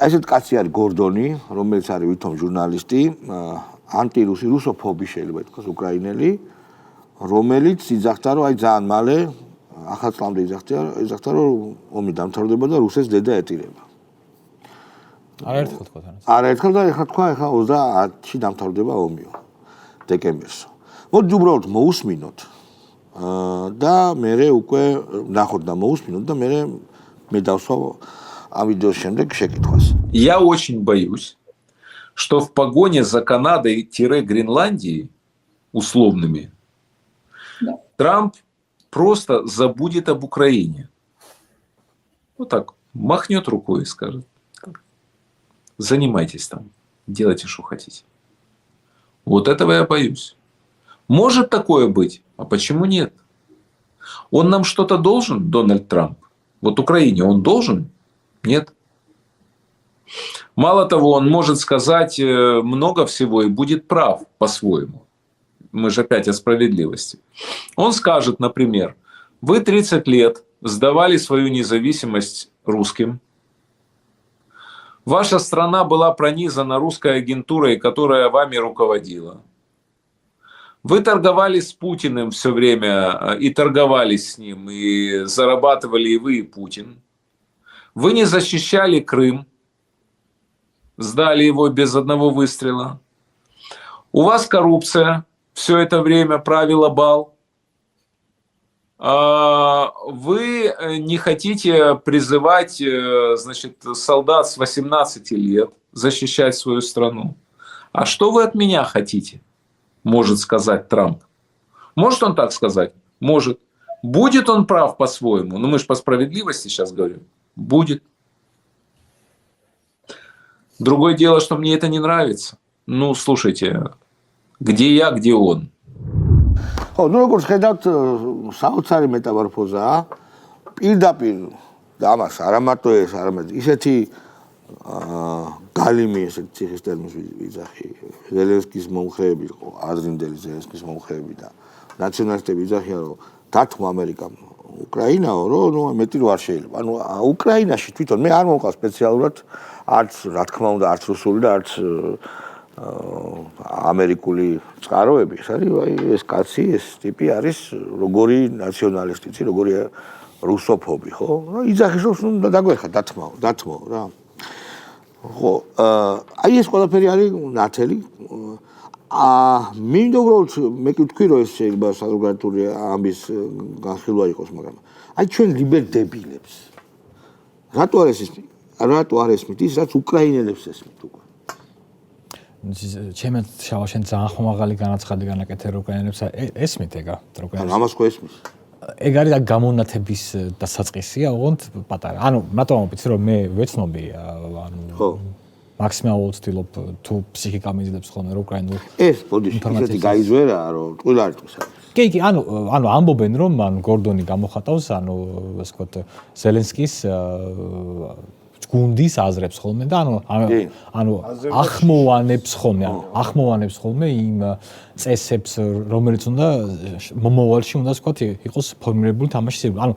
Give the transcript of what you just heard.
ესეთ კაცი არის გორდონი, რომელიც არის ვითომ ჟურნალისტი, ანტირუსი, რუსოფობი შეიძლება ითქვას უკრაინელი, რომელიც იძახდა, რომ აი ძალიან მალე ახალწლამდე იძახდა, რომ ომი დამთავრდება და რუსეთს დედა ეტირება. არაერთხელ თქვა თან. არაერთხელ და ეხლა თქვა, ეხლა 30-ში დამთავრდება ომიო. დეკემბერსო. მოდი უბრალოდ მოусმინოთ. და მე უკვე ნახოთ და მოусმინოთ და მე დავსვა ამ ვიდეოს შემდეგ შეკითხვას. Я очень боюсь, что в погоне за Канадой-Гренландией условными Трамп просто забудет об Украине. Вот так, махнет рукой и скажет: занимайтесь там, делайте, что хотите. Вот этого я боюсь. Может такое быть, а почему нет? Он нам что-то должен, Дональд Трамп? Вот Украине он должен? Нет. Мало того, он может сказать много всего и будет прав по-своему. Мы же опять о справедливости. Он скажет, например: вы 30 лет сдавали свою независимость русским. Ваша страна была пронизана русской агентурой, которая вами руководила. Вы торговали с Путиным все время, и торговались с ним, и зарабатывали и вы, и Путин. Вы не защищали Крым, сдали его без одного выстрела. У вас коррупция все это время правила бал. Вы не хотите призывать, значит, солдат с 18 лет защищать свою страну. А что вы от меня хотите? Может сказать Трамп. Может он так сказать? Может. Будет он прав по-своему? Ну мы же по справедливости сейчас говорим. Будет. Другое дело, что мне это не нравится. Ну, слушайте, где я, где он? ხო, ну როგორც ხედავთ, საოცარი მეტამორფოზაა. პირდაპირ და ამას არა მარტო ეს, არამედ ისეთი გალიმი ესეთი ციხისტერმის ვიძახი, ზელენსკის მომხრეები, აზრინდელი ზელენსკის მომხრეები და ნაციონალისტები ვიძახიან, რომ დათმო ამერიკამ უკრაინაო, რომ მეტი რო არ შეიძლება. ანუ უკრაინაში თვითონ მე არ მომყავს სპეციალურად არც რა თქმა უნდა არც რუსული და არც ამერიკული წყაროები. ეს კაცი, ეს ტიპი არის როგორი ნაციონალისტი, როგორი რუსოფობი, ხო? იძახის რომ უნდა დაგვეხა დათმო რა. ხო, აი ეს ყველაფერი არის ნათელი. მინდა უბრალოდ მე კი ვთქვი, რომ ეს შეიძლება საზოგადოებრივი ამბის განხილვა იყოს, მაგრამ აი ჩვენ ლიბერდებილებს რატო არ ესმით ის, რაც უკრაინელებს ესმით უკვე? ჩემი შენ ძალიან ხომაღალი განაცხადი განაკეთე უკრაინელებს ესმით ეგა უკრაინელებს. ამას ხო ესმის? ეგ არის გამონათების დასაწყისია, ოღონდ პატარა. ანუ რატომ ამბობთ, რომ მე ვეცნობი, ანუ მაქსიმალურად ვცდილობ თუ ფსიქიკა მიზიდებს ხოლმე უკრაინულ. ეს ბოდიში ისეთი გაიზვერაა, რომ ტყუილ არ ტყუს. კი, ანუ ამბობენ, რომ გორდონი გამოხატავს, ანუ ასე ვთქვათ, ზელენსკის გუნდის აზრებს ხოლმე და ანუ ახმოვანებს ხოლმე იმ წესებს, რომელიც უნდა მომავალში უნდა ვთქვათ, იყოს ფორმირებული თამაშის. ანუ